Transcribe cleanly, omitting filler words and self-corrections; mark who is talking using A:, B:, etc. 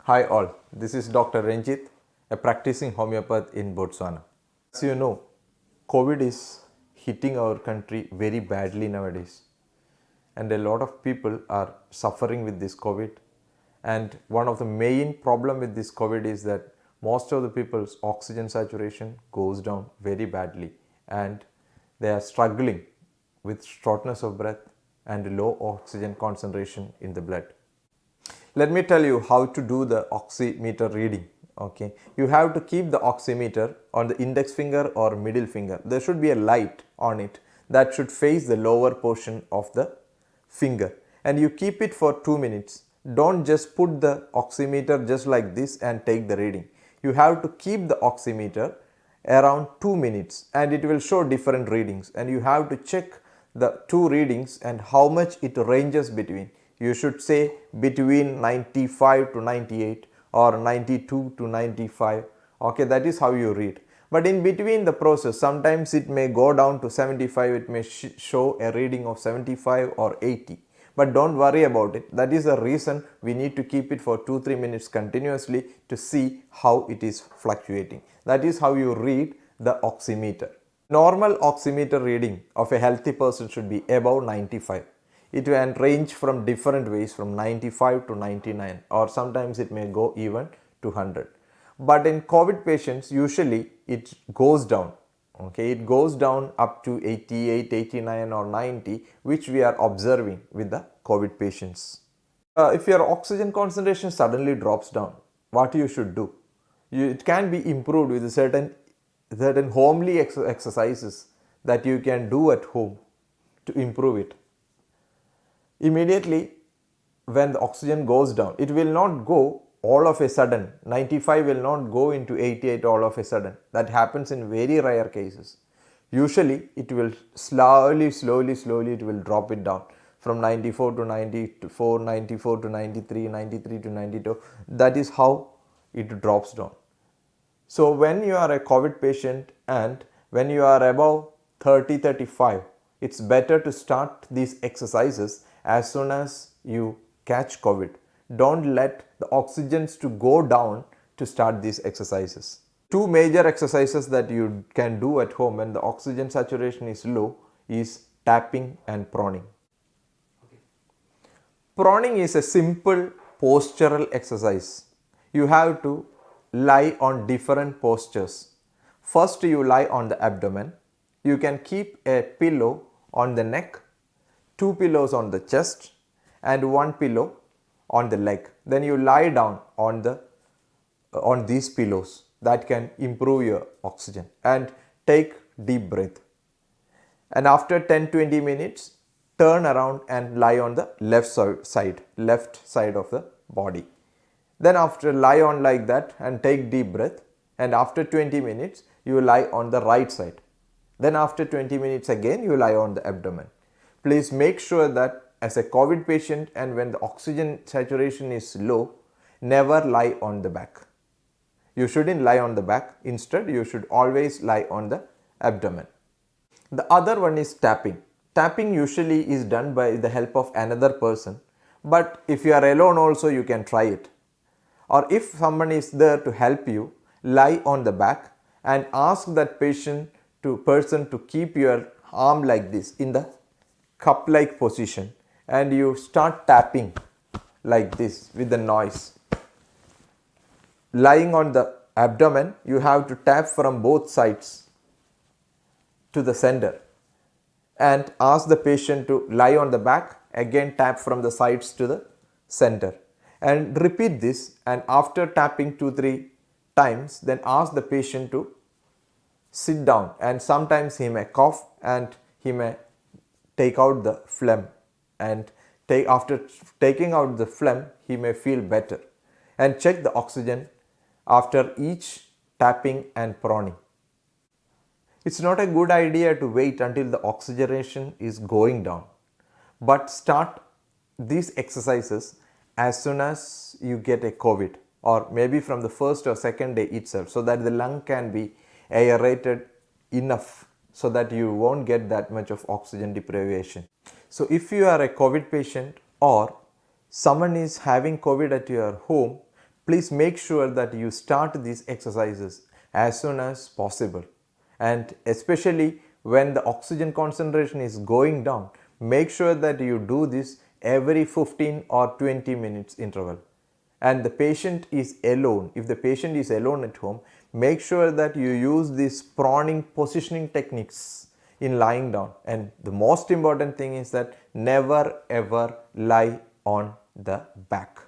A: Hi all, this is Dr. Ranjit, a practicing homeopath in Botswana. As you know, COVID is hitting our country very badly nowadays, and a lot of people are suffering with this COVID. And one of the main problem with this COVID is that most of the people's oxygen saturation goes down very badly, and they are struggling with shortness of breath and low oxygen concentration in the blood. Let me tell you how to do the oximeter reading. Okay, you have to keep the oximeter on the index finger or middle finger. There should be a light on it that should face the lower portion of the finger, and you keep it for 2 minutes. Don't just put the oximeter just like this and take the reading. You have to keep the oximeter around 2 minutes and it will show different readings, and you have to check the two readings and how much it ranges between. You should say between 95 to 98 or 92 to 95. Okay, that is how you read. But in between the process, sometimes it may go down to 75, it may show a reading of 75 or 80. But don't worry about it. That is the reason we need to keep it for 2-3 minutes continuously to see how it is fluctuating. That is how you read the oximeter. Normal oximeter reading of a healthy person should be above 95. It can range from different ways from 95 to 99, or sometimes it may go even to 100. But in COVID patients, usually it goes down. Okay, it goes down up to 88, 89 or 90, which we are observing with the COVID patients. If your oxygen concentration suddenly drops down, what you should do? It can be improved with certain homely exercises that you can do at home to improve it. Immediately when the oxygen goes down, it will not go all of a sudden. 95 will not go into 88 all of a sudden. That happens in very rare cases. Usually it will slowly it will drop it down from 94 to 94, 94 to 93, 93 to 92. That is how it drops down. So when you are a COVID patient and when you are above 30, 35, it's better to start these exercises as soon as you catch COVID. Don't let the oxygens to go down to start these exercises. Two major exercises that you can do at home when the oxygen saturation is low is tapping and proning. Proning is a simple postural exercise. You have to lie on different postures. First, you lie on the abdomen. You can keep a pillow on the neck, 2 pillows on the chest and 1 pillow on the leg. Then you lie down on these pillows. That can improve your oxygen, and take deep breath. And after 10-20 minutes, turn around and lie on the left side of the body. Then after lie on like that and take deep breath, and after 20 minutes you lie on the right side. Then after 20 minutes again you lie on the abdomen. Please make sure that as a COVID patient and when the oxygen saturation is low, never lie on the back. You shouldn't lie on the back. Instead, you should always lie on the abdomen. The other one is tapping. Tapping usually is done by the help of another person, but if you are alone also you can try it. Or if someone is there to help you, lie on the back and ask that person to keep your arm like this in the cup like position, and you start tapping like this with the noise. Lying on the abdomen, you have to tap from both sides to the center, and ask the patient to lie on the back, again tap from the sides to the center, and repeat this. And after tapping 2-3 times, then ask the patient to sit down, and sometimes he may cough and he may take out the phlegm, and after taking out the phlegm he may feel better. And check the oxygen after each tapping and proning. It's not a good idea to wait until the oxygenation is going down, but start these exercises as soon as you get a COVID, or maybe from the first or second day itself, so that the lung can be aerated enough so that you won't get that much of oxygen deprivation. So if you are a COVID patient or someone is having COVID at your home, please make sure that you start these exercises as soon as possible, and especially when the oxygen concentration is going down, make sure that you do this every 15 or 20 minutes interval. And the patient is alone, if the patient is alone at home, make sure that you use these proning positioning techniques in lying down. And the most important thing is that never ever lie on the back.